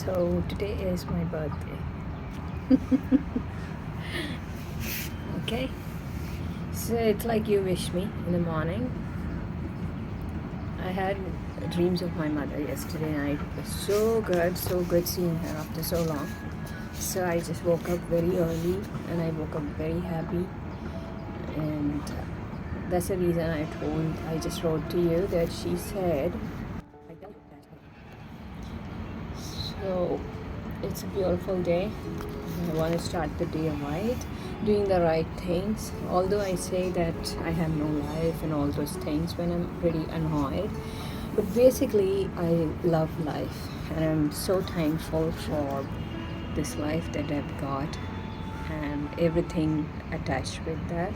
So today is my birthday. Okay, so it's like you wish me in the morning. I had dreams of my mother yesterday night. It was so good seeing her after so long. So I just woke up very early and I woke up very happy, and that's the reason I just wrote to you that she said. So it's a beautiful day. I want to start the day right, doing the right things. Although I say that I have no life and all those things when I'm pretty annoyed, but basically I love life and I'm so thankful for this life that I've got and everything attached with that.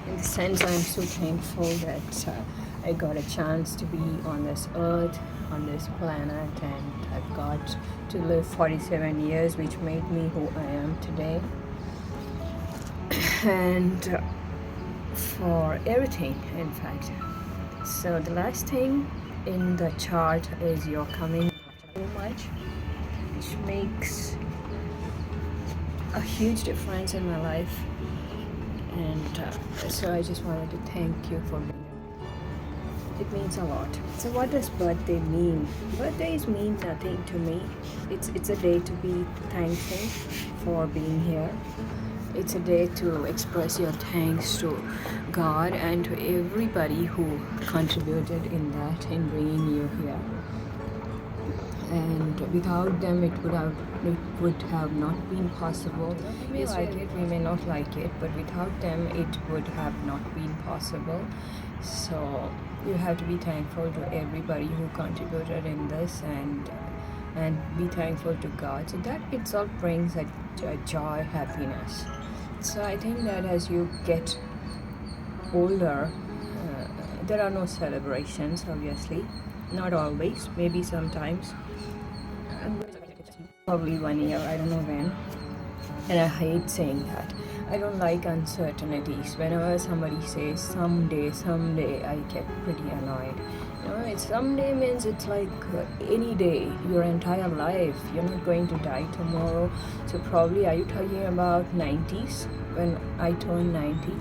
In the sense, I'm so thankful that I got a chance to be on this earth, on this planet, and I've got to live 47 years, which made me who I am today. And for everything, in fact. So the last thing in the chart is you're coming so much, which makes a huge difference in my life. And so I just wanted to thank you for being here. It means a lot. So what does birthday mean? Birthdays mean nothing to me. It's a day to be thankful for being here. It's a day to express your thanks to God and to everybody who contributed in that, in bringing you here. And without them it would have not been possible. We may like it, we may not like it, but without them it would have not been possible. So you have to be thankful to everybody who contributed in this, and be thankful to God. So that itself brings a joy, happiness. So I think that as you get older, there are no celebrations, obviously, not always, maybe sometimes, probably 1 year, I don't know when. And I hate saying that. I don't like uncertainties. Whenever somebody says someday, I get pretty annoyed. It's someday means it's like any day, your entire life. You're not going to die tomorrow. So probably, are you talking about 90s when I turn 90?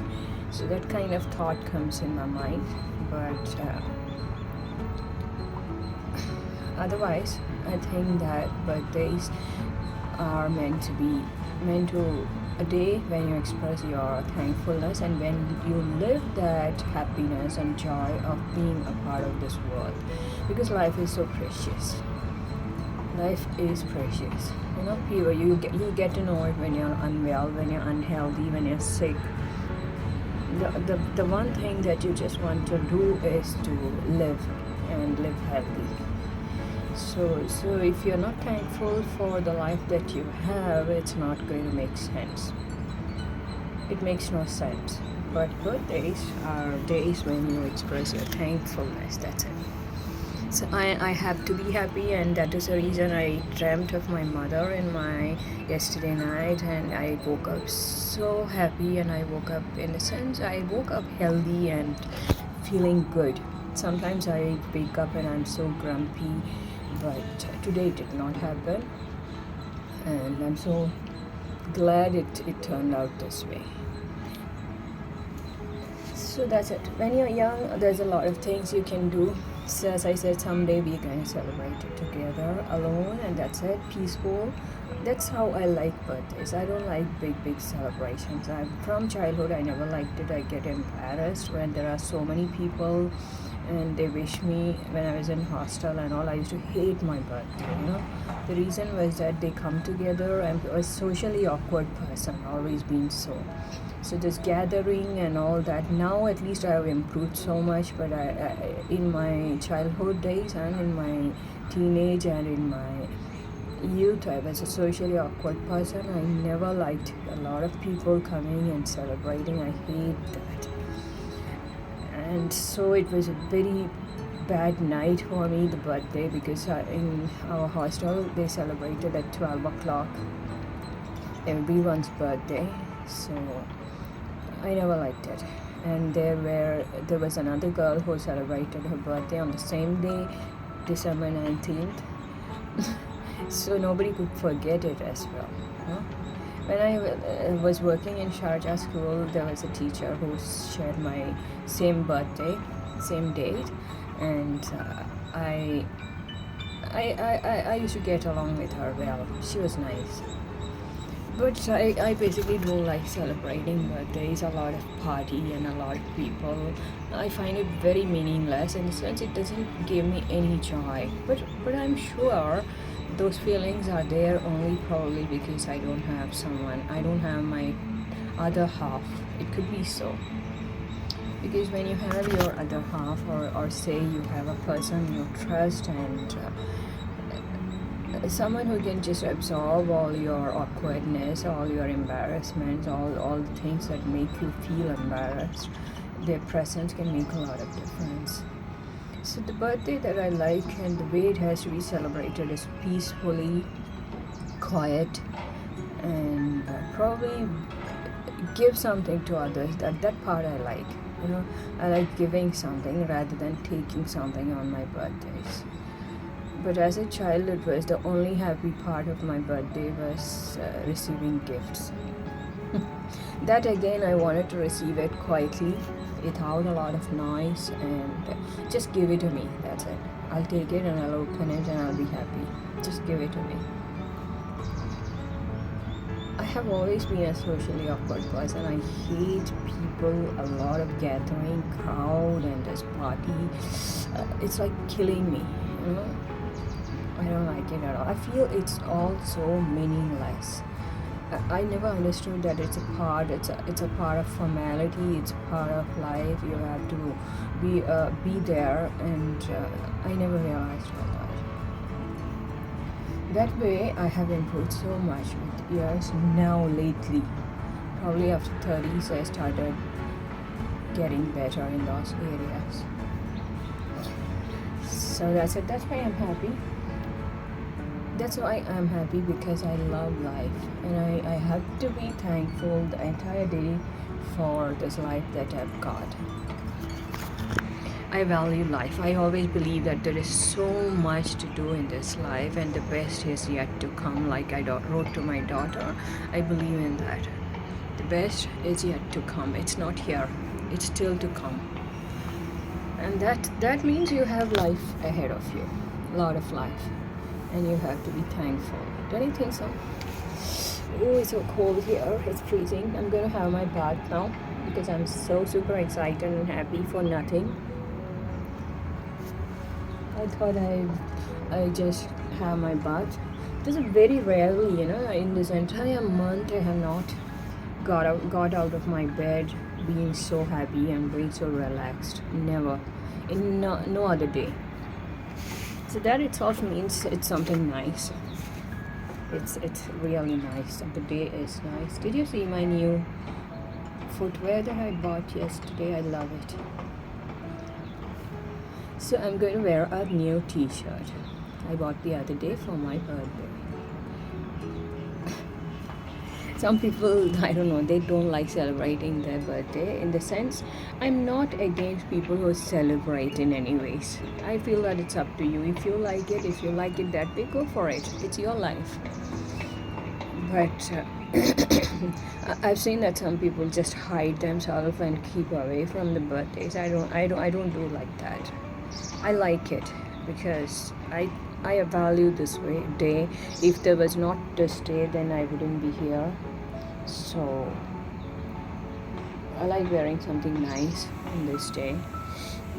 So that kind of thought comes in my mind. But otherwise, I think that birthdays are meant to a day when you express your thankfulness and when you live that happiness and joy of being a part of this world, because life is so precious. Life is precious. People, you get to know it when you're unwell, when you're unhealthy, when you're sick. The one thing that you just want to do is to live and live healthy. So if you're not thankful for the life that you have, it's not going to make sense. It makes no sense. But birthdays are days when you express your thankfulness. That's it. So I have to be happy, and that is the reason I dreamt of my mother in my yesterday night, and I woke up so happy, and I woke up healthy and feeling good. Sometimes I wake up and I'm so grumpy, but today it did not happen, and I'm so glad it turned out this way. So that's it. When you're young, there's a lot of things you can do. So as I said, someday we're going to celebrate it together alone, and that's it, peaceful. That's how I like birthdays. I don't like big celebrations. From childhood I never liked it. I get embarrassed when there are so many people and they wish me when I was in hostel and all. I used to hate my birthday. The reason was that they come together. I'm a socially awkward person, always been so this gathering and all that. Now at least I have improved so much, but I in my childhood days and in my teenage and in my youth, I was a socially awkward person. I never liked a lot of people coming and celebrating. I hate that. And so it was a very bad night for me, the birthday, because in our hostel they celebrated at 12 o'clock everyone's birthday. So I never liked it. And there was another girl who celebrated her birthday on the same day, December 19th. so nobody could forget it as well. Huh? When I was working in Sharjah school, there was a teacher who shared my same birthday, same date, and I used to get along with her well. She was nice. But I basically don't like celebrating birthdays, a lot of party and a lot of people. I find it very meaningless in the sense it doesn't give me any joy. But I'm sure those feelings are there only probably because I don't have someone. I don't have my other half. It could be so. Because when you have your other half, or say you have a person you trust, and someone who can just absorb all your awkwardness, all your embarrassments, all the things that make you feel embarrassed, their presence can make a lot of difference. So the birthday that I like and the way it has to be celebrated is peacefully, quiet, and probably give something to others. That part I like. I like giving something rather than taking something on my birthdays. But as a child, it was the only happy part of my birthday was receiving gifts. That again, I wanted to receive it quietly, without a lot of noise, and just give it to me. That's it. I'll take it and I'll open it and I'll be happy. Just give it to me. I have always been a socially awkward person. I hate people, a lot of gathering, crowd, and this party. It's like killing me. I don't like it at all. I feel it's all so meaningless. I never understood that it's a part. It's a part of formality. It's a part of life. You have to be there, and I never realized all that. That way, I have improved so much with years. Now lately, probably after 30s, I started getting better in those areas. So that's it. That's why I'm happy. That's why I'm happy, because I love life, and I have to be thankful the entire day for this life that I've got. I value life. I always believe that there is so much to do in this life, and the best is yet to come. Like I wrote to my daughter, I believe in that. The best is yet to come. It's not here. It's still to come. And that means you have life ahead of you. A lot of life. And you have to be thankful. Don't you think so? Oh, it's so cold here. It's freezing. I'm going to have my bath now because I'm so super excited and happy for nothing. I thought I just have my bath. This is very rarely, in this entire month I have not got out of my bed being so happy and being so relaxed. Never. In no other day. So that itself means it's something nice. It's really nice. The day is nice. Did you see my new footwear that I bought yesterday? I love it. So I'm going to wear a new t-shirt I bought the other day for my birthday. Some people, I don't know, they don't like celebrating their birthday. In the sense, I'm not against people who celebrate in any ways. I feel that it's up to you. If you like it that way, go for it. It's your life. But I've seen that some people just hide themselves and keep away from the birthdays. I don't do like that. I like it because I value this day. If there was not this day, then I wouldn't be here. So I like wearing something nice on this day.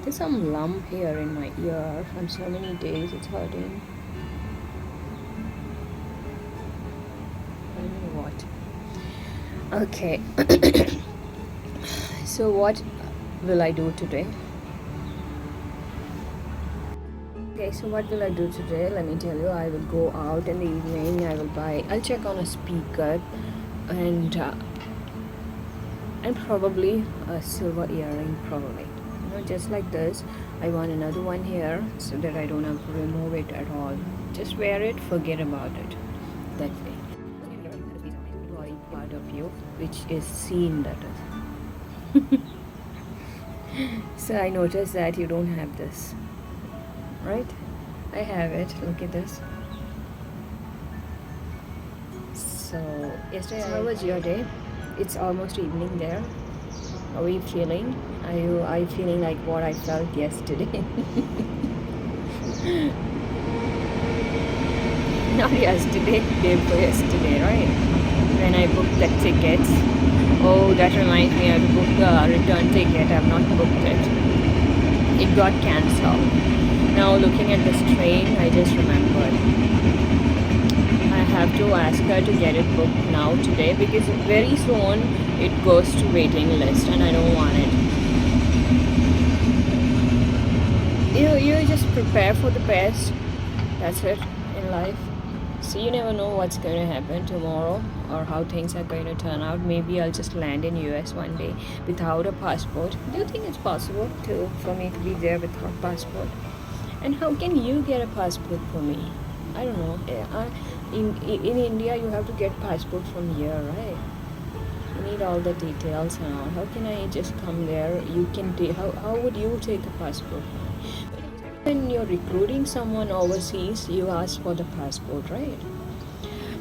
There's some lump here in my ear on so many days. It's hurting. I don't know what. Okay. So what will I do today? Okay, so what will I do today? Let me tell you. I will go out in the evening. I'll check on a speaker and probably a silver earring, probably. Just like this. I want another one here so that I don't have to remove it at all. Just wear it, forget about it. That way. Body part of you, which is seen, that is. So I noticed that you don't have this. Right? I have it. Look at this. So yesterday, how was your day? It's almost evening there. How are you feeling? Are you feeling like what I felt yesterday? Not yesterday, day before yesterday, right? When I booked the tickets. Oh, that reminds me, I have to book the return ticket. I have not booked it. It got cancelled. Now looking at this train, I just remembered. I have to ask her to get it booked now today because very soon it goes to waiting list and I don't want it. You just prepare for the best. That's it in life. So you never know what's going to happen tomorrow or how things are going to turn out. Maybe I'll just land in US one day without a passport. Do you think it's possible for me to be there without passport? And how can you get a passport for me? I don't know. In India, you have to get passport from here, right? You need all the details and all. How can I just come there? You can take. How would you take a passport? When you're recruiting someone overseas, you ask for the passport, right?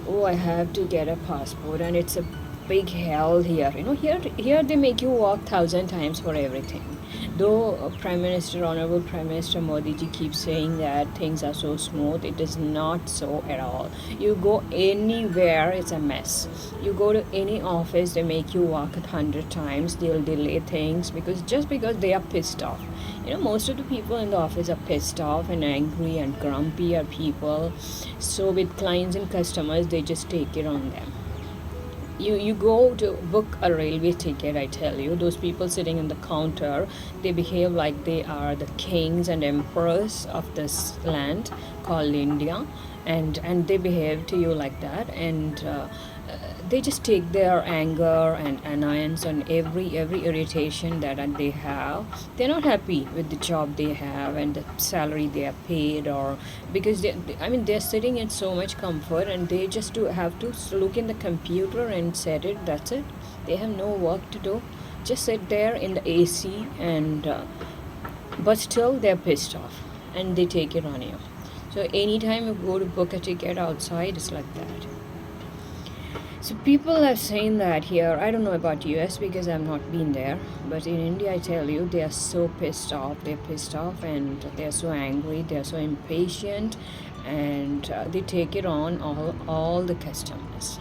Oh, I have to get a passport, and it's a big hell here. Here they make you walk 1,000 times for everything. Though Honorable Prime Minister Modi ji keeps saying that things are so smooth, it is not so at all. You go anywhere, it's a mess. You go to any office, they make you walk 100 times. They'll delay things because they are pissed off. Most of the people in the office are pissed off and angry and grumpy are people. So with clients and customers, they just take it on them. You go to book a railway ticket, I tell you, those people sitting in the counter, they behave like they are the kings and emperors of this land called India, and they behave to you like that, and they just take their anger and annoyance on every irritation that they have. They're not happy with the job they have and the salary they are paid, or because they're sitting in so much comfort and they just have to look in the computer and set it. That's it. They have no work to do. Just sit there in the AC and but still they're pissed off and they take it on you. So anytime you go to book a ticket outside, it's like that. So people are saying that here. I don't know about US because I've not been there, but in India, I tell you, they are so pissed off. They're pissed off and they're so angry. They're so impatient, and they take it on all the customers.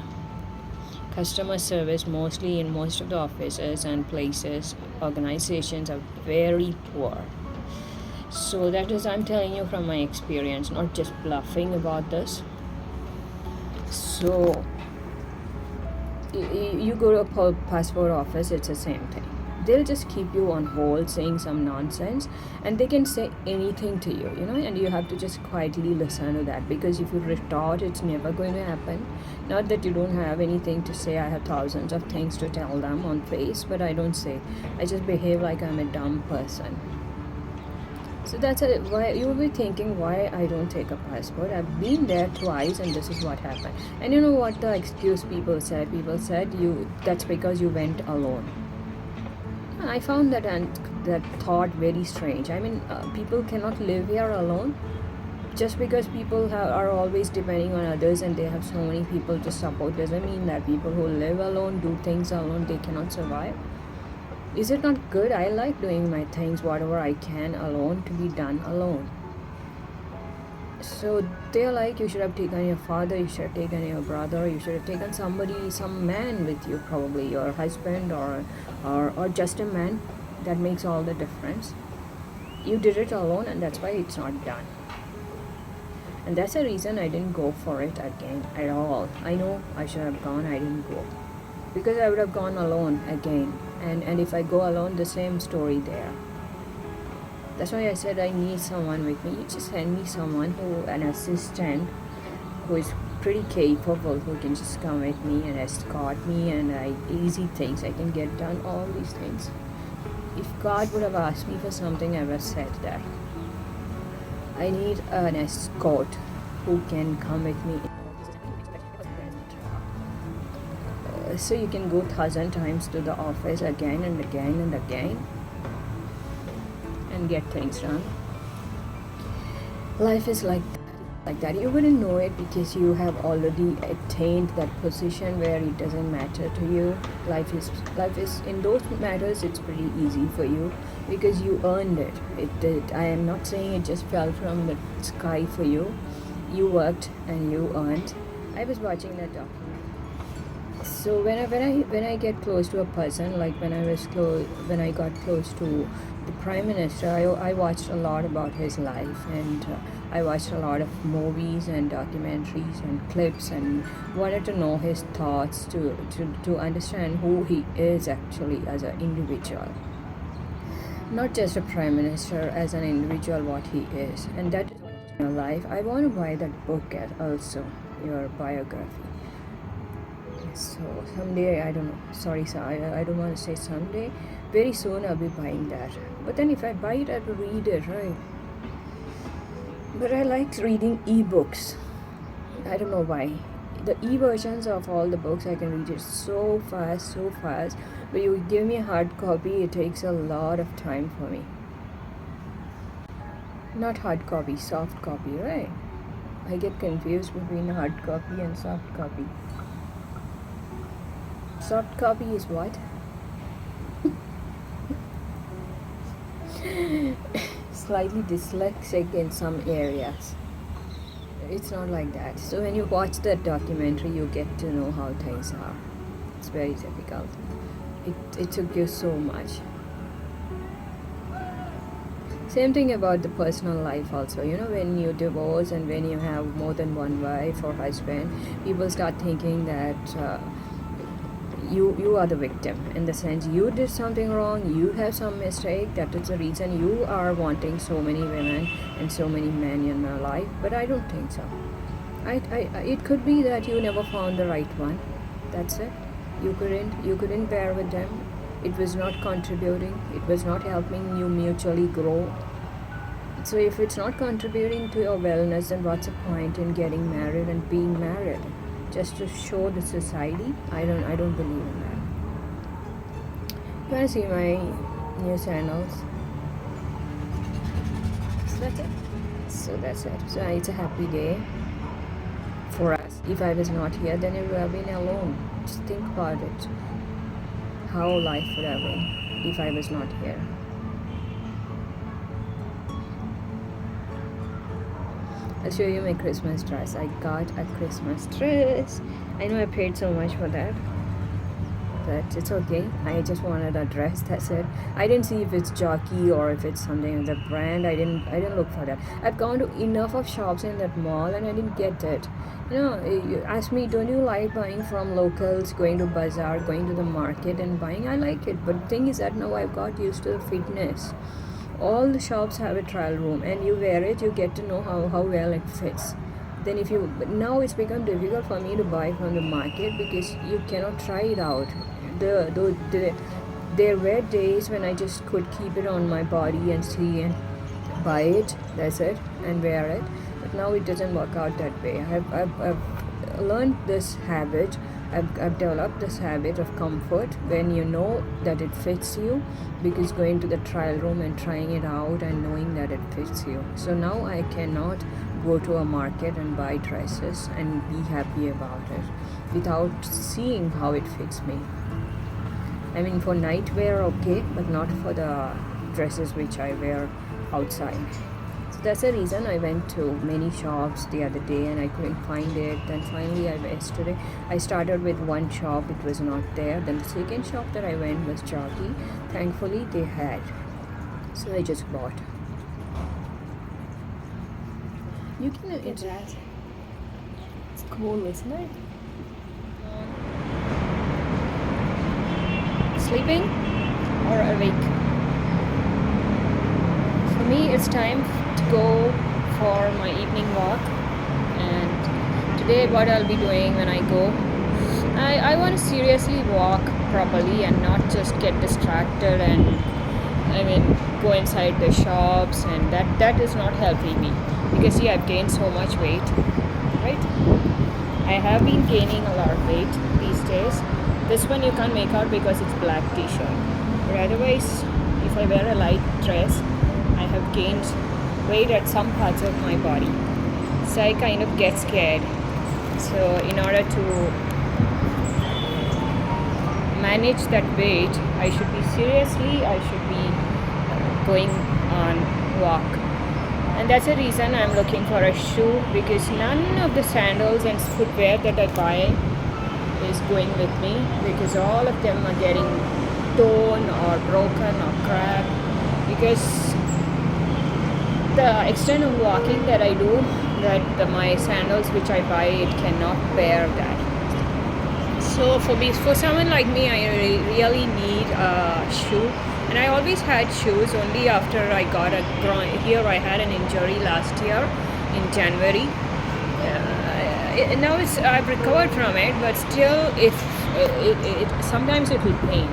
Customer service, mostly in most of the offices and places, organizations, are very poor. So that is, I'm telling you from my experience, not just bluffing about this. So you go to a passport office, it's the same thing. They'll just keep you on hold saying some nonsense, and they can say anything to you, and you have to just quietly listen to that, because if you retort, it's never going to happen. Not that you don't have anything to say. I have thousands of things to tell them on face, but I don't say. I just behave like I'm a dumb person. So that's why you'll be thinking why I don't take a passport. I've been there twice and this is what happened. And you know what the excuse people said? People said that's because you went alone. I found that thought very strange. People cannot live here alone. Just because people are always depending on others and they have so many people to support doesn't mean that people who live alone, do things alone, they cannot survive. Is it not good? I like doing my things, whatever I can alone, to be done alone. So they're like, you should have taken your father, you should have taken your brother, you should have taken somebody, some man with you, probably your husband or just a man. That makes all the difference. You did it alone and that's why it's not done. And that's the reason I didn't go for it again at all. I know I should have gone, I didn't go. Because I would have gone alone again. And if I go alone, the same story there. That's why I said I need someone with me. You just send me someone an assistant who is pretty capable, who can just come with me and escort me, and easy things. I can get done all these things. If God would have asked me for something, I would have said that. I need an escort who can come with me. So you can go 1,000 times to the office again and again and again and get things done. Life is like that. like that. You wouldn't know it because you have already attained that position where it doesn't matter to you. Life is in those matters, it's pretty easy for you because you earned it. It did. I am not saying it just fell from the sky for you. You worked and you earned. I was watching that documentary. So when I get close to a person, like when I got close to the prime minister, I watched a lot about his life, and I watched a lot of movies and documentaries and clips, and wanted to know his thoughts to understand who he is actually as an individual, not just a prime minister, as an individual, what he is. And that is your life. I want to buy that book also, your biography. So someday, I don't know, sorry sir, I don't want to say someday, very soon I'll be buying that. But then if I buy it, I will read it, right? But I like reading ebooks. I don't know why. The e-versions of all the books, I can read it so fast. But you give me a hard copy, it takes a lot of time for me. Not hard copy, soft copy, right? I get confused between hard copy and soft copy. Soft copy is what? Slightly dyslexic in some areas. It's not like that. So when you watch that documentary, you get to know how things are. It's very difficult. It took you so much. Same thing about the personal life also. When you divorce and when you have more than one wife or husband, people start thinking that you are the victim, in the sense you did something wrong, you have some mistake, that is the reason you are wanting so many women and so many men in your life. But I don't think so. It could be that you never found the right one. That's it. You couldn't bear with them. It was not contributing. It was not helping you mutually grow. So if it's not contributing to your wellness, then what's the point in getting married and being married? Just to show the society? I don't believe in that. You want to see my new channels? So that's it. So it's a happy day for us. If I was not here, then it would have been alone. Just think about it. How life would have been if I was not here. I'll show you my Christmas dress. I got a Christmas dress. I know I paid so much for that, but it's okay. I just wanted a dress, that's it. I didn't see if it's jockey or if it's something in the brand. I didn't look for that. I've gone to enough of shops in that mall and I didn't get it. You ask me, don't you like buying from locals, going to bazaar, going to the market and buying? I like it, but the thing is that now I've got used to the fitness. All the shops have a trial room, and you wear it, you get to know how well it fits. Then now it's become difficult for me to buy from the market because you cannot try it out. There were days when I just could keep it on my body and see and buy it, that's it, and wear it. But now it doesn't work out that way. I've learned this habit. I've developed this habit of comfort when you know that it fits you, because going to the trial room and trying it out and knowing that it fits you. So now I cannot go to a market and buy dresses and be happy about it without seeing how it fits me. I mean, for night wear, okay, but not for the dresses which I wear outside. So that's the reason I went to many shops the other day and I couldn't find it. Then finally yesterday I started with one shop, it was not there. Then the second shop that I went was jockey. Thankfully they had. So I just bought. You can interact. It's cool, isn't it? Sleeping or awake? For me, it's time to go for my evening walk. And today, what I'll be doing when I go, I want to seriously walk properly and not just get distracted and go inside the shops, and that is not helping me. Because see, I've gained so much weight, right? I have been gaining a lot of weight these days. This one you can't make out because it's black t-shirt. But otherwise, if I wear a light dress, I have gained weight at some parts of my body. because I kind of get scared. So in order to manage that weight, I should be going on walk. And that's the reason I'm looking for a shoe, because none of the sandals and footwear that I buy is going with me, because all of them are getting torn or broken or cracked, because the extent of walking that I do, that my sandals which I buy, it cannot bear that. So for someone like me, I really need a shoe. And I always had shoes only after I got here I had an injury last year in January. Now I've recovered from it, but still sometimes it will pain.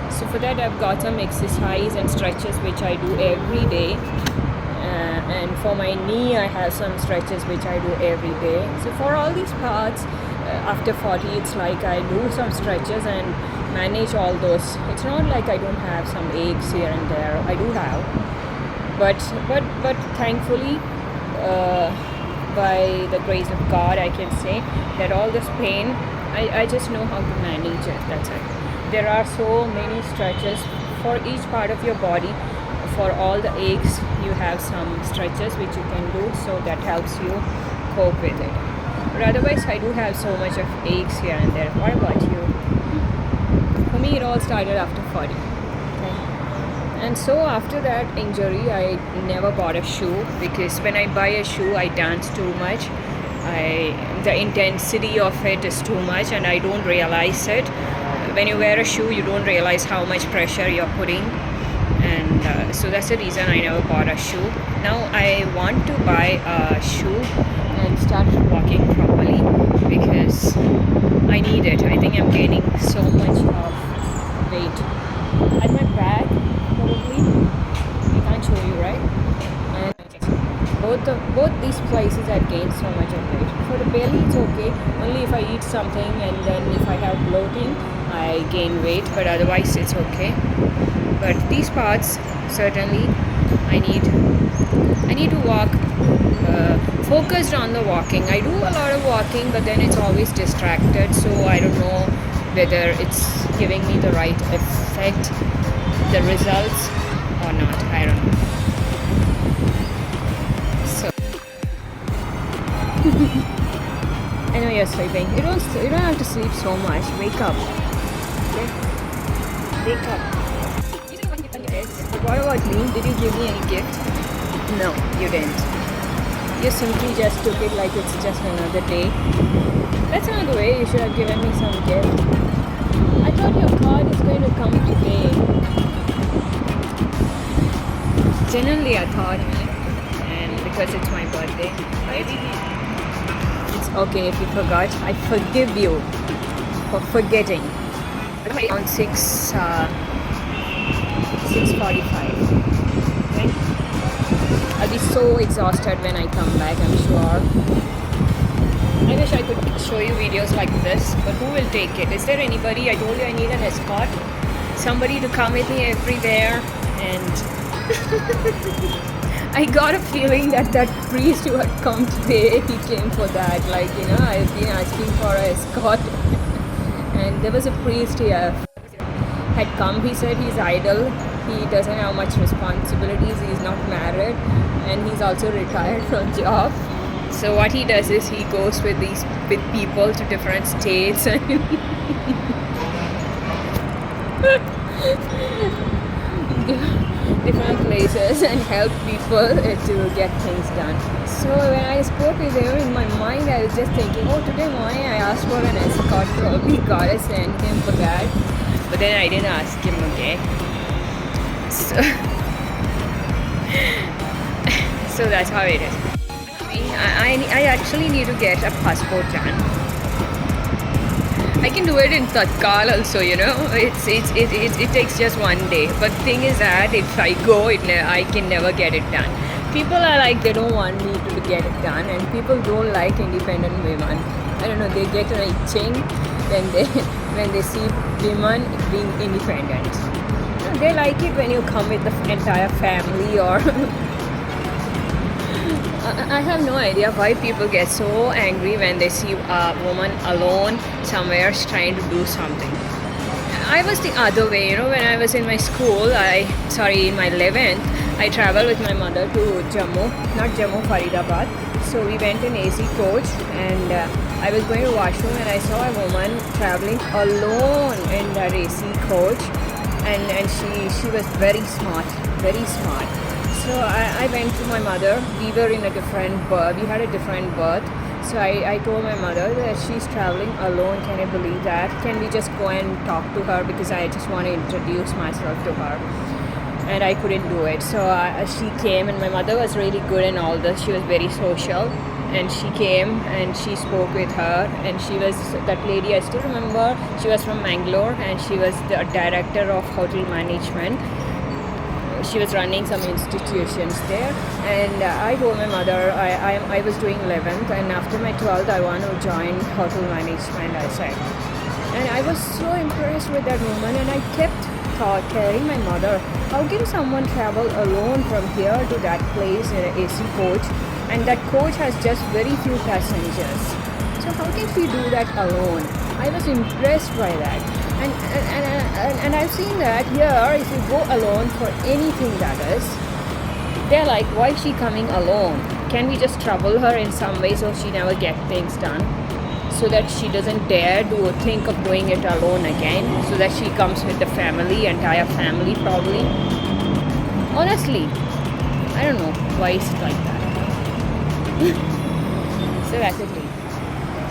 So for that I've got some exercise and stretches which I do every day. And for my knee I have some stretches which I do every day. So for all these parts, after 40, it's like I do some stretches and manage all those. It's not like I don't have some aches here and there. I do have, but thankfully, by the grace of God, I can say that all this pain, I just know how to manage it. That's it. There are so many stretches for each part of your body. For all the aches, you have some stretches which you can do, so that helps you cope with it. But otherwise, I do have so much of aches here and there. What about you? For me, it all started after 40. Okay. And so after that injury, I never bought a shoe, because when I buy a shoe, I dance too much. The intensity of it is too much, and I don't realize it. When you wear a shoe, you don't realize how much pressure you're putting. And so that's the reason I never bought a shoe. Now I want to buy a shoe and start walking properly, because I need it. I think I'm gaining so much of weight at my back, probably. I can't show you, right? And both these places I gained so much of weight. For the belly, it's okay. Only if I eat something, and then if I have bloating, I gain weight. But otherwise, it's okay. But these parts, certainly, I need to walk focused on the walking. I do a lot of walking, but then it's always distracted, so I don't know whether it's giving me the right effect, the results or not. I don't know. So I know you're sleeping. You don't have to sleep so much. Wake up. Okay? Wake up. What about me? Did you give me any gift? No, you didn't. You simply just took it like it's just another day. That's not the way. You should have given me some gift. I thought your card is going to come today. Genuinely, I thought, and because it's my birthday, maybe it's okay if you forgot. I forgive you for forgetting. Around 6:45. Okay? I'll be so exhausted when I come back, I'm sure. I wish I could show you videos like this, but who will take it? Is there anybody? I told you I need an escort. Somebody to come with me everywhere. And I got a feeling that priest who had come today, he came for that. Like, I've been asking for an escort. And there was a priest here. Had come, he said he's idle. He doesn't have much responsibilities. He's not married, and he's also retired from job. So what he does is he goes with people to different states and different places and help people to get things done. So when I spoke with him, in my mind I was just thinking, today morning I asked for an escort, probably gotta send him for that. But then I didn't ask him, okay? So that's how it is. I actually need to get a passport done. I can do it in Tatkal also, it takes just one day. But the thing is that if I go, I can never get it done. People are like, they don't want me to get it done, and people don't like independent women. I don't know, they get an itching when they see women being independent. They like it when you come with the entire family or I have no idea why people get so angry when they see a woman alone somewhere trying to do something. I was the other way, when I was in my school, in my 11th, I traveled with my mother to Jammu, not Jammu, Faridabad. So we went in AC coach, and I was going to washroom, and I saw a woman traveling alone in that AC coach, and she was very smart, very smart. So I went to my mother. We were in a different berth. We had a different berth. So I told my mother that she's traveling alone. Can you believe that? Can we just go and talk to her, because I just want to introduce myself to her. And I couldn't do it. So she came, and my mother was really good in all this. She was very social. And she came and she spoke with her. And she was, that lady, I still remember, she was from Mangalore, and she was the director of hotel management. She was running some institutions there, and I told my mother I was doing 11th, and after my 12th I want to join hotel management, I said. And I was so impressed with that woman, and I kept telling my mother, how can someone travel alone from here to that place in an AC coach, and that coach has just very few passengers, so how can she do that alone? I was impressed by that. And I've seen that here, if you go alone for anything, that is, they're like, why is she coming alone? Can we just trouble her in some way so she never get things done, so that she doesn't dare to think of doing it alone again, so that she comes with the family, entire family probably. Honestly, I don't know why it's like that. So that's it.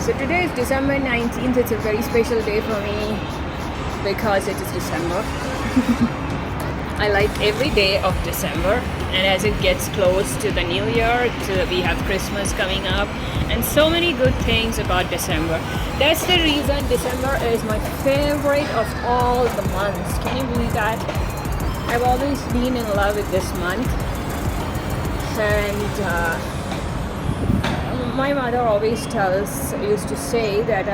So today is December 19th. It's a very special day for me, because it is December. I like every day of December, and as it gets close to the new year, we have Christmas coming up, and so many good things about December. That's the reason December is my favorite of all the months. Can you believe that? I've always been in love with this month, and my mother always used to say that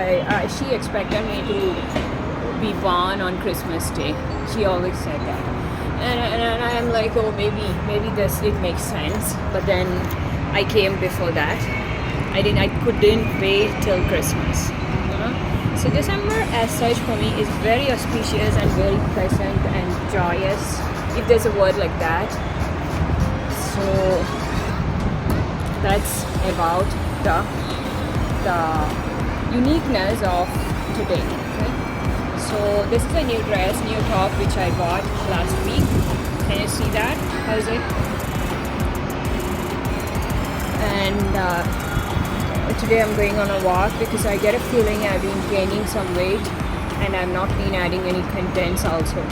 she expected me to be born on Christmas Day. She always said that, and I'm like, oh, maybe it makes sense. But then I came before that. I couldn't wait till Christmas. So December, as such, for me is very auspicious and very pleasant and joyous, if there's a word like that. So that's about the uniqueness of today. Okay? So this is a new dress, new top, which I bought last week. Can you see that? How is it? And today I'm going on a walk, because I get a feeling I've been gaining some weight, and I've not been adding any contents also.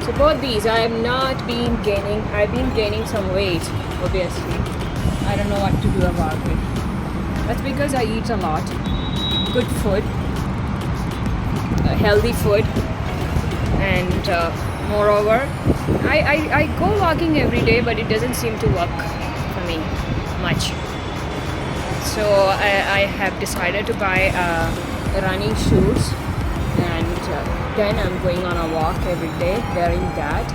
So both these, I have not been gaining. I've been gaining some weight, obviously. I don't know what to do about it. That's because I eat a lot. Good food. Healthy food, and moreover, I go walking every day, but it doesn't seem to work for me much. So I have decided to buy running shoes, and then I'm going on a walk every day wearing that,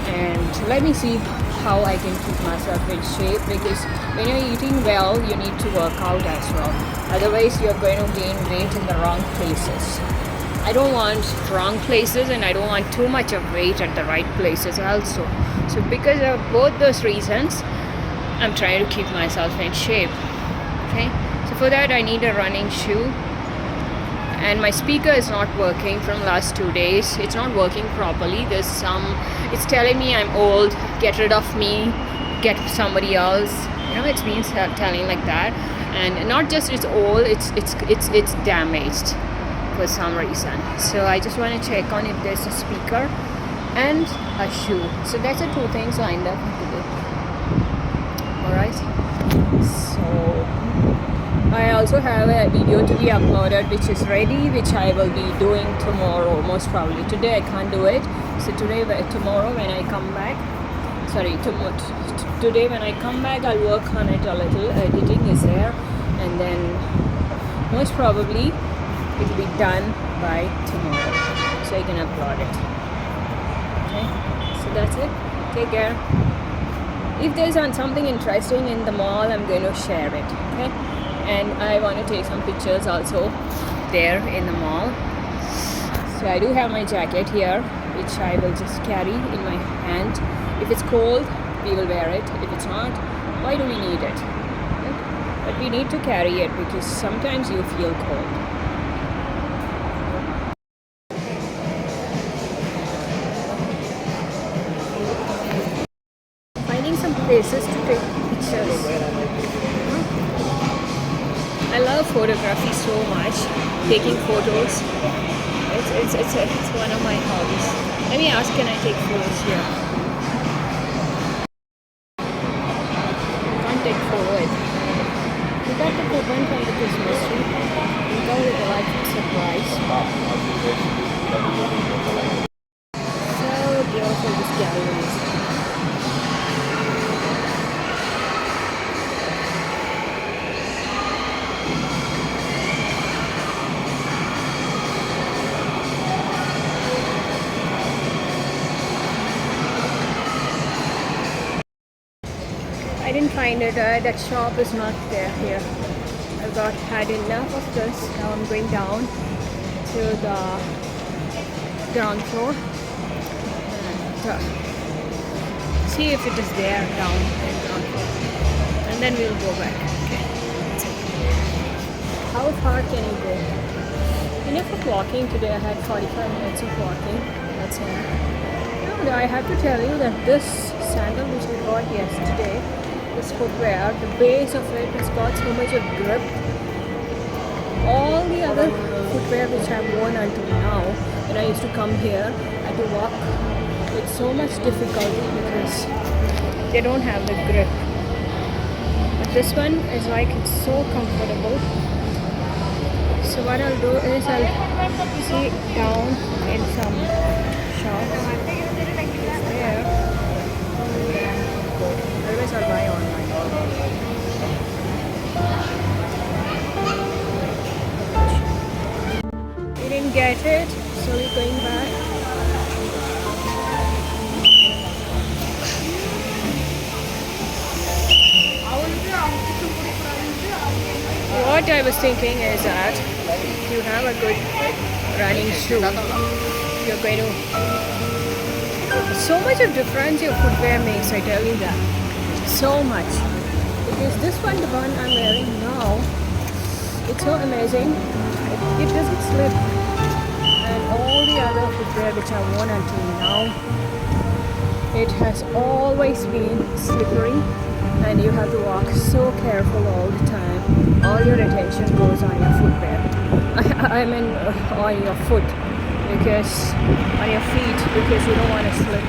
and let me see how I can keep myself in shape, because when you're eating well, you need to work out as well. Otherwise, you're going to gain weight in the wrong places. I don't want wrong places, and I don't want too much of weight at the right places also. So because of both those reasons, I'm trying to keep myself in shape. Okay, so for that I need a running shoe, and my speaker is not working from last 2 days. It's not working properly. It's telling me I'm old, get rid of me, get somebody else. It's been telling like that. And not just it's old, it's damaged for some reason. So I just want to check on if there's a speaker and a shoe. So that's the two things lined up today. Alright. So I also have a video to be uploaded, which is ready, which I will be doing tomorrow, most probably. Today I can't do it. So tomorrow when I come back, today when I come back, I'll work on it a little. Editing is there, and then most probably it will be done by tomorrow, so I can upload it. Okay, so that's it. Take care. If there's something interesting in the mall, I'm going to share it. Okay, and I want to take some pictures also there in the mall. So I do have my jacket here, which I will just carry in my hand. If it's cold, we will wear it. If it's not, why do we need it? Right? But we need to carry it because sometimes you feel cold. Finding some places to take pictures. I love photography so much. Taking photos. It's one of my hobbies. Let me ask, can I take photos here? Can't take photo. We got the coupon from the Christmas tree. We got it a like surprise. So beautiful this gallery is. I didn't find it. That shop is not there here. I had enough of this. Now I'm going down to the ground floor and see if it is there down in ground floor, and then we'll go back. Okay. How far can you go? Enough of walking today. I had 45 minutes of walking. That's all. No, I have to tell you that this sandal which I bought yesterday, this footwear, the base of it has got so much of grip. All the other footwear which I've worn until now, when I used to come here, I had to walk with so much difficulty because they don't have the grip. But this one is like, it's so comfortable. So what I'll do is I'll sit down in some shops there. Otherwise I'll buy online. We didn't get it, so we're going back. What I was thinking is that if you have a good running shoe, you're going to... So much of difference your footwear makes, I tell you that. So much. Because this one, the one I'm wearing now, it's so amazing. It doesn't slip. And all the other footwear which I've worn until now, it has always been slippery. And you have to walk so careful all the time. All your attention goes on your footwear. I mean on your foot, because on your feet, because you don't want to slip.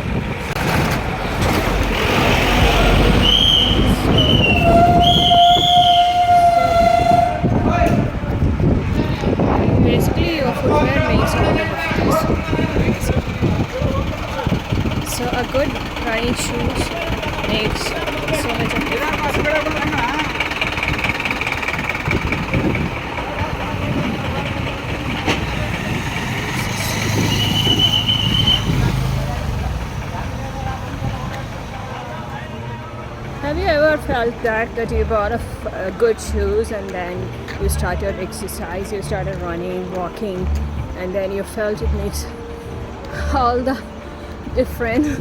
So basically your footwear makes all the difference. So a good running shoes makes so much of difference. Have you ever felt that you bought a good shoes and then you started exercise, you started running, walking, and then you felt it makes all the difference?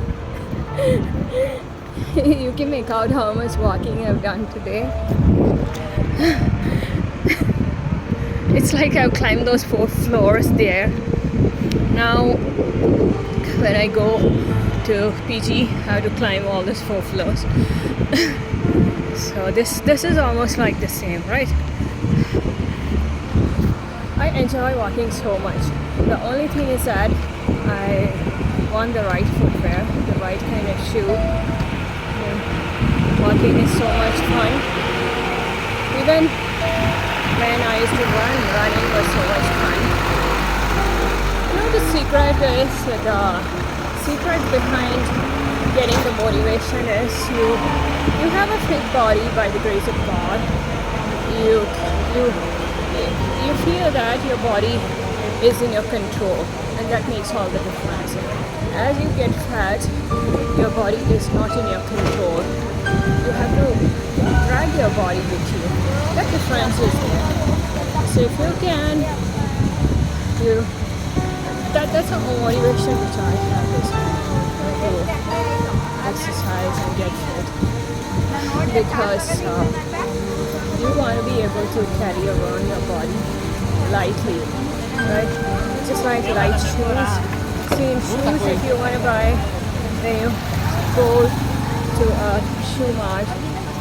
You can make out how much walking I've done today. It's like I've climbed those 4 floors there. Now when I go to PG, I have to climb all those 4 floors. So this is almost like the same, right? I enjoy walking so much. The only thing is that I want the right footwear, the right kind of shoe. Walking is so much fun. Even when I used to run, running was so much fun. You know, the secret behind getting the motivation is you have a fit body by the grace of God. You feel that your body is in your control, and that makes all the difference. As you get fat, your body is not in your control, you have to drag your body with you. That difference is there. So if you can, you that's a motivation which I have is to exercise and get fit because you want to be able to carry around your body lightly, right? Just like light shoes. See, in shoes, if you want to buy, you go to a shoe mart,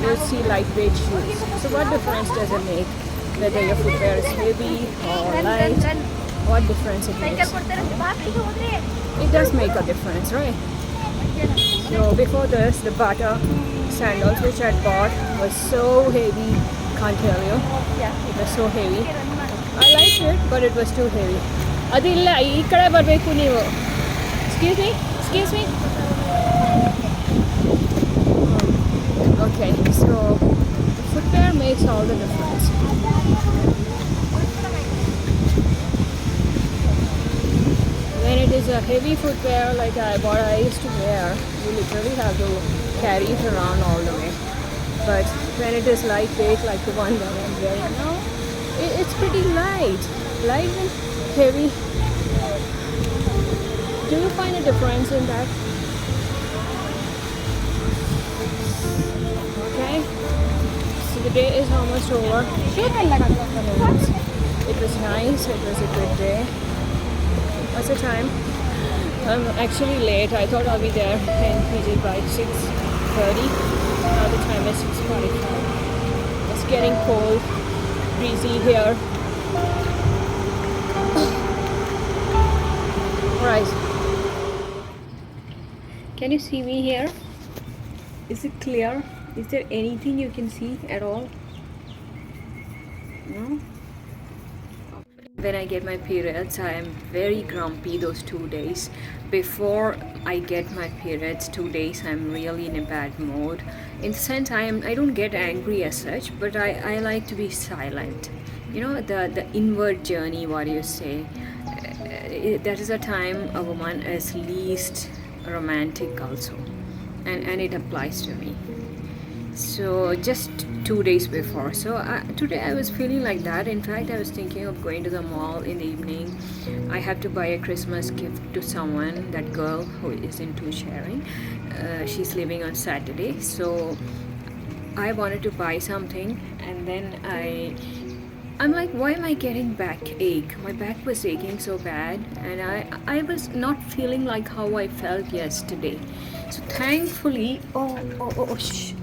you'll see lightweight shoes. So what difference does it make whether your footwear is heavy or light? What difference it makes? It does make a difference, right? So before this, the Bata sandals which I bought was so heavy, can't tell you. It was so heavy. I liked it, but it was too heavy. Adilla, ee kade barbeku neevu. Excuse me. Okay, so footwear makes all the difference. When it is a heavy footwear like what I used to wear, you literally have to carry it around all the way. But when it is lightweight like the one that I'm wearing now, it's pretty light and heavy. Do you find a difference in that? Okay, so the day is almost over. It was nice, it was a good day. What's the time? I'm actually late. I thought I'll be there in PG by 6:30. Now the time is 6:45. It's getting cold, breezy here. Right. Can you see me here? Is it clear? Is there anything you can see at all? No? When I get my periods, I am very grumpy those 2 days. Before I get my periods, 2 days, I'm really in a bad mood. In the sense, I don't get angry as such, but I like to be silent. You know, the inward journey, what you say. That is a time a woman is least romantic also. And it applies to me. So just 2 days before, today I was feeling like that. In fact, I was thinking of going to the mall in the evening. I have to buy a Christmas gift to someone, that girl who is into sharing. She's leaving on Saturday, so I wanted to buy something, and then I'm like, why am I getting backache? My back was aching so bad, and I was not feeling like how I felt yesterday. So thankfully, shh.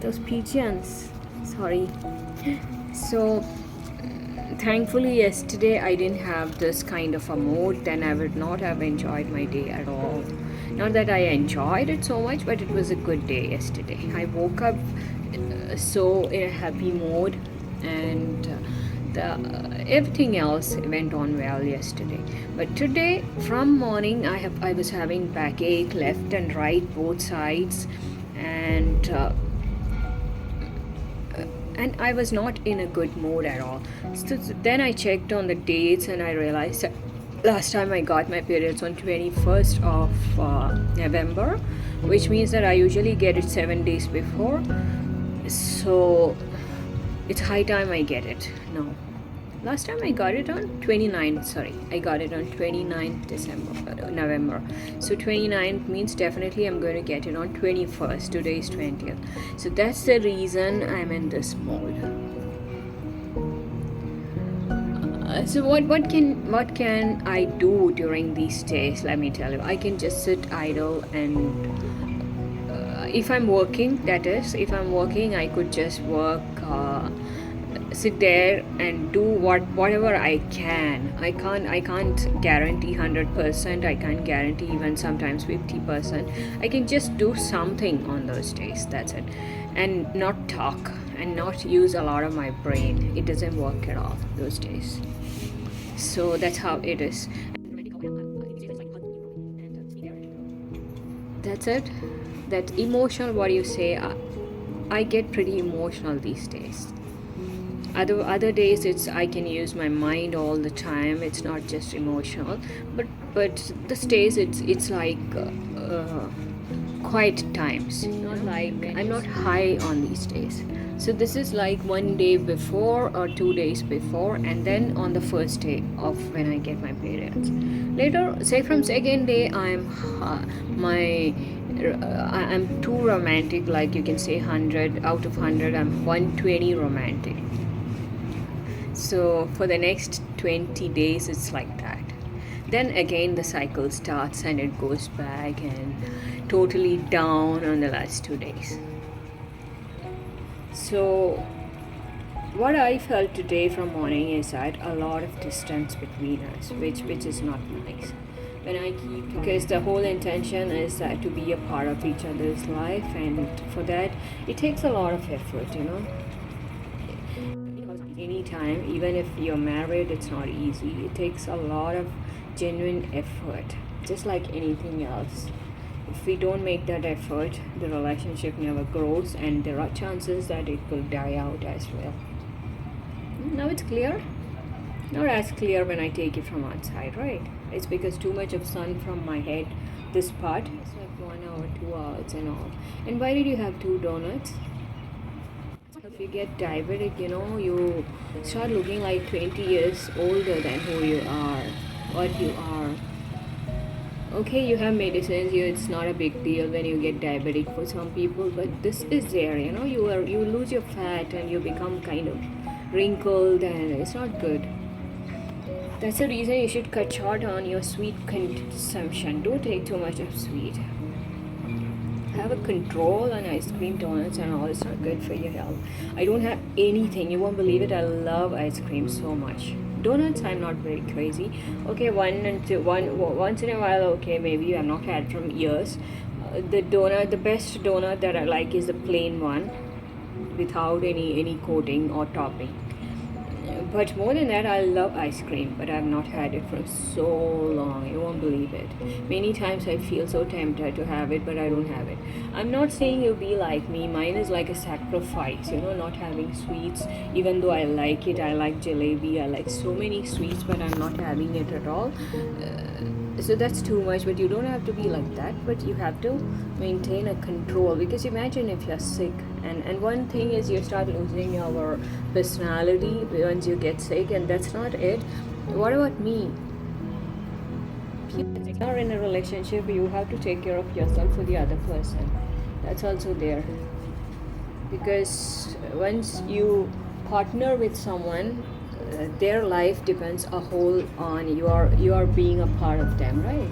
Those pigeons, sorry. So thankfully yesterday I didn't have this kind of a mood, then I would not have enjoyed my day at all. Not that I enjoyed it so much, but it was a good day yesterday. I woke up so in a happy mood, and everything else went on well yesterday. But today from morning I was having backache left and right, both sides, and I was not in a good mood at all. So then I checked on the dates, and I realized that last time I got my periods on 21st of November, which means that I usually get it 7 days before. So it's high time I get it now. Last time I got it on 29th, I got it on 29th November. So 29th means definitely I'm going to get it on 21st. Today is 20th. So that's the reason I'm in this mode. So what can I do during these days? Let me tell you. I can just sit idle, and if I'm working, that is, if I'm working, I could just work. Sit there and do whatever I can. I can't guarantee 100%. I can't guarantee even sometimes 50%. I can just do something on those days. That's it, and not talk and not use a lot of my brain. It doesn't work at all those days. So that's how it is. That's it. That emotional, what you say, I get pretty emotional these days. Other days, it's I can use my mind all the time. It's not just emotional. But but the stays it's like quiet times, not like I'm not high on these days. So this is like one day before or 2 days before, and then on the first day of when I get my periods. Later, say from second day, I'm too romantic. Like you can say 100 out of 100, I'm 120 romantic. So for the next 20 days, it's like that. Then again, the cycle starts and it goes back and totally down on the last 2 days. So what I felt today from morning is that a lot of distance between us, which is not nice. When I keep, because the whole intention is that to be a part of each other's life, and for that it takes a lot of effort, you know. Anytime, even if you're married, it's not easy. It takes a lot of genuine effort, just like anything else. If we don't make that effort, the relationship never grows, and there are chances that it will die out as well. Now it's clear? Not as clear when I take it from outside, right? It's because too much of sun from my head, this part, it's like 1 hour, 2 hours and all. And why did you have 2 donuts? If you get diabetic, you know, you start looking like 20 years older than who you are, what you are. Okay, you have medicines, it's not a big deal when you get diabetic for some people, but this is there, you know, you lose your fat and you become kind of wrinkled, and it's not good. That's the reason you should cut short on your sweet consumption. Don't take too much of sweet. Have a control on ice cream, donuts and all. It's not good for your health. I don't have anything, you won't believe it, I love ice cream so much. Donuts, I'm not very crazy. Okay, once in a while, okay, maybe I've not had from years. The best donut that I like is the plain one without any coating or topping. But more than that, I love ice cream, but I've not had it for so long. You won't believe it. Many times I feel so tempted to have it, but I don't have it. I'm not saying you'll be like me. Mine is like a sacrifice, you know, not having sweets. Even though I like it, I like jalebi, I like so many sweets, but I'm not having it at all. So that's too much, but you don't have to be like that, but you have to maintain a control, because imagine if you're sick, and one thing is you start losing your personality once you get sick, and that's not it. What about me? If you are in a relationship, you have to take care of yourself for the other person. That's also there, because once you partner with someone, their life depends a whole on you are being a part of them, right?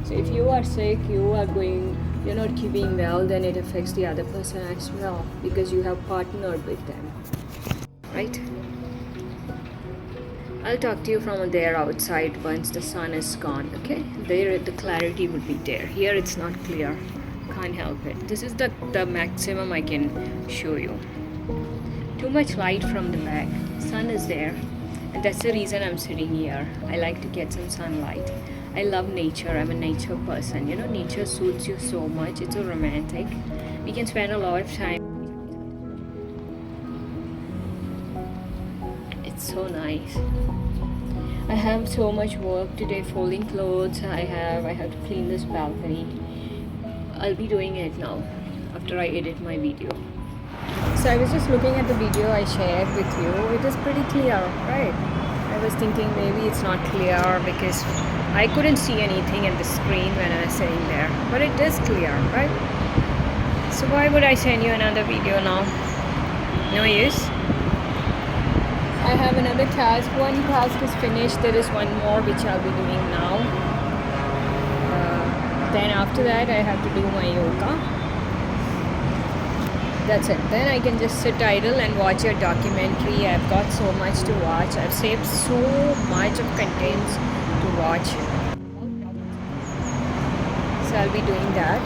So if you are sick, you're not keeping well, then it affects the other person as well, because you have partnered with them, right? I'll talk to you from there outside once the sun is gone. Okay, there the clarity would be there. Here it's not clear, can't help it. This is the maximum I can show you. Too much light from the back, sun is there, and that's the reason I'm sitting here. I like to get some sunlight. I love nature. I'm a nature person. You know, nature suits you so much. It's so romantic. We can spend a lot of time. It's so nice. I have so much work today, folding clothes. I have to clean this balcony. I'll be doing it now after I edit my video. So I was just looking at the video I shared with you. It is pretty clear, right? I was thinking maybe it's not clear because I couldn't see anything in the screen when I was sitting there. But it is clear, right? So why would I send you another video now? No use. I have another task. One task is finished. There is one more which I'll be doing now. Then after that I have to do my yoga. That's it. Then I can just sit idle and watch a documentary. I've got so much to watch. I've saved so much of contents to watch. So I'll be doing that.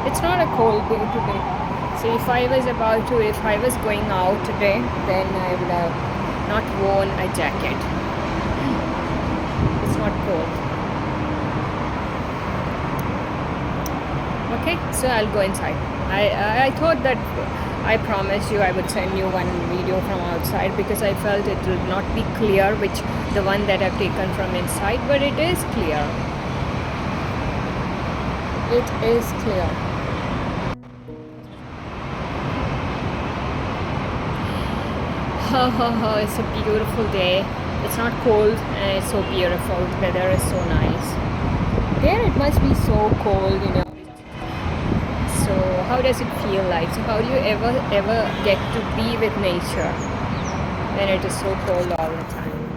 It's not a cold day today. So if I was going out today, then I would have not worn a jacket. It's not cold. Okay, so I'll go inside. I thought that I promised you I would send you one video from outside because I felt it would not be clear which the one that I've taken from inside, but it is clear. It is clear. It's a beautiful day. It's not cold and it's so beautiful. The weather is so nice. There it must be so cold, you know. So how does it feel like? So how do you ever get to be with nature when it is so cold all the time?